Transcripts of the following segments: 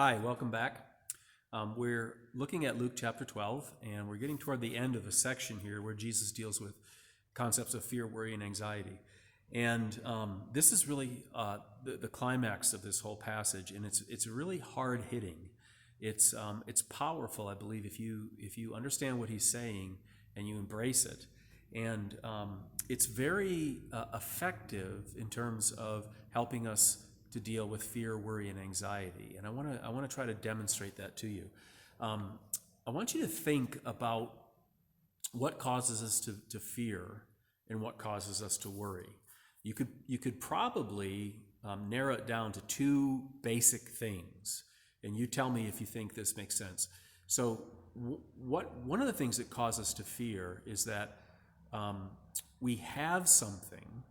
Hi, welcome back. We're looking at Luke chapter 12, and we're getting toward the end of a section here where Jesus deals with concepts of fear, worry, and anxiety. And this is really the climax of this whole passage, and it's really hard hitting. It's powerful, I believe, if you understand what he's saying and you embrace it. And it's very effective in terms of helping us to deal with fear, worry, and anxiety. And I want to try to demonstrate that to you. I want you to think about what causes us to fear and what causes us to worry. You could probably narrow it down to two basic things, and you tell me if you think this makes sense. So, one of the things that cause us to fear is that we have something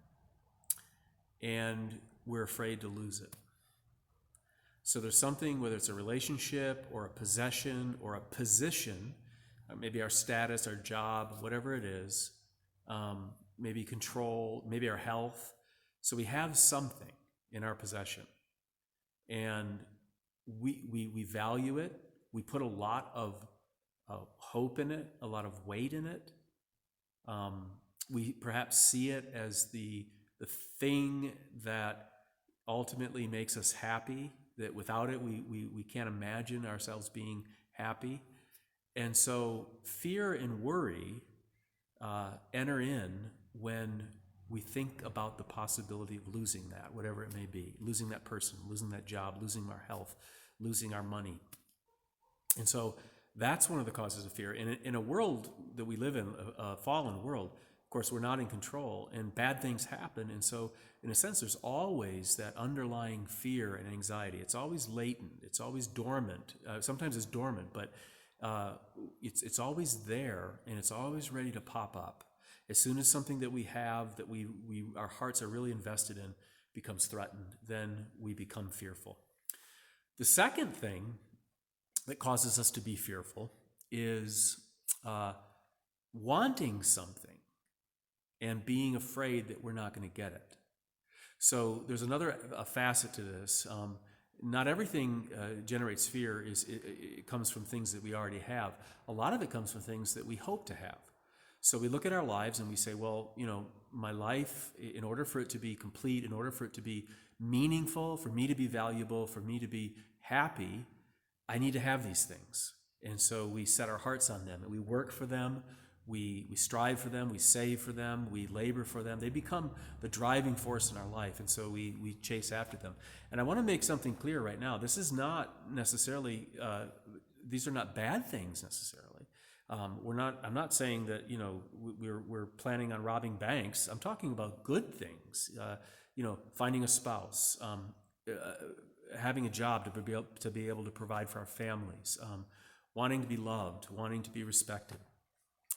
and we're afraid to lose it. So there's something, whether it's a relationship or a possession or a position, maybe our status, our job, whatever it is, maybe control, maybe our health. So we have something in our possession, and we value it. We put a lot of hope in it, a lot of weight in it. We perhaps see it as the thing that ultimately makes us happy, that without it we can't imagine ourselves being happy. And so fear and worry enter in when we think about the possibility of losing that, whatever it may be, losing that person, losing that job, losing our health, losing our money. And so that's one of the causes of fear. And in a world that we live in, a fallen world, of course, we're not in control and bad things happen. And so, in a sense, there's always that underlying fear and anxiety. It's always latent. It's always dormant. Sometimes it's dormant, but it's always there, and it's always ready to pop up. As soon as something that we have, that our hearts are really invested in, becomes threatened, then we become fearful. The second thing that causes us to be fearful is wanting something and being afraid that we're not going to get it. So there's another facet to this. Not everything generates fear. It comes from things that we already have. A lot of it comes from things that we hope to have. So we look at our lives and we say, well, my life, in order for it to be complete, in order for it to be meaningful, for me to be valuable, for me to be happy, I need to have these things. And so we set our hearts on them and we work for them. We strive for them, we save for them, we labor for them. They become the driving force in our life, and so we chase after them. And I want to make something clear right now. This is not necessarily, these are not bad things necessarily. I'm not saying that, we're planning on robbing banks. I'm talking about good things, finding a spouse, having a job to be able to provide for our families, wanting to be loved, wanting to be respected.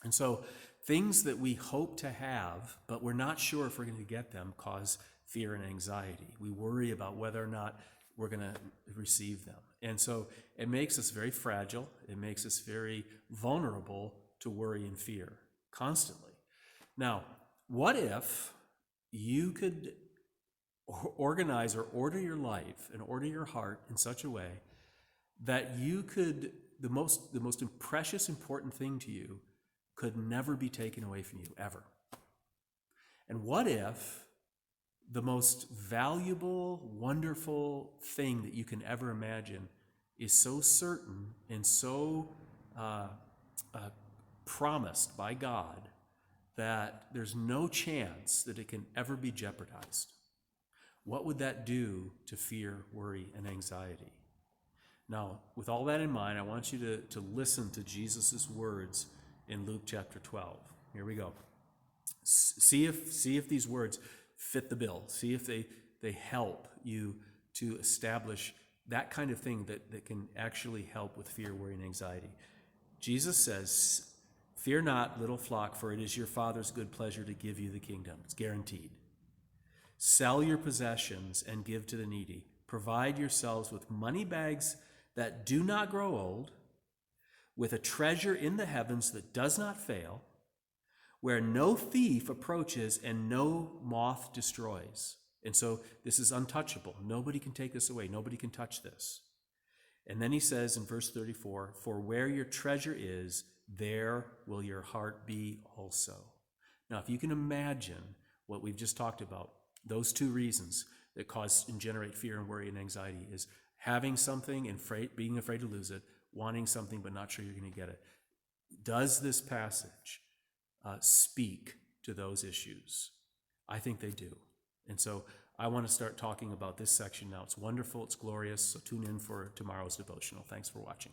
And so things that we hope to have, but we're not sure if we're going to get them, cause fear and anxiety. We worry about whether or not we're going to receive them. And so it makes us very fragile. It makes us very vulnerable to worry and fear constantly. Now, what if you could organize or order your life and order your heart in such a way that you could, the most precious, important thing to you could never be taken away from you, ever? And what if the most valuable, wonderful thing that you can ever imagine is so certain and so promised by God that there's no chance that it can ever be jeopardized? What would that do to fear, worry, and anxiety? Now, with all that in mind, I want you to listen to Jesus' words in Luke chapter 12. Here we go. See if these words fit the bill. See if they help you to establish that kind of thing that can actually help with fear, worry, and anxiety. Jesus says, "Fear not, little flock, for it is your Father's good pleasure to give you the kingdom." It's guaranteed. "Sell your possessions and give to the needy. Provide yourselves with money bags that do not grow old, with a treasure in the heavens that does not fail, where no thief approaches and no moth destroys." And so this is untouchable. Nobody can take this away. Nobody can touch this. And then he says in verse 34, for where your treasure is, there will your heart be also. Now, if you can imagine what we've just talked about, those two reasons that cause and generate fear and worry and anxiety is having something and being afraid to lose it, wanting something but not sure you're going to get it. Does this passage speak to those issues? I think they do. And so I want to start talking about this section now. It's wonderful, it's glorious, so tune in for tomorrow's devotional. Thanks for watching.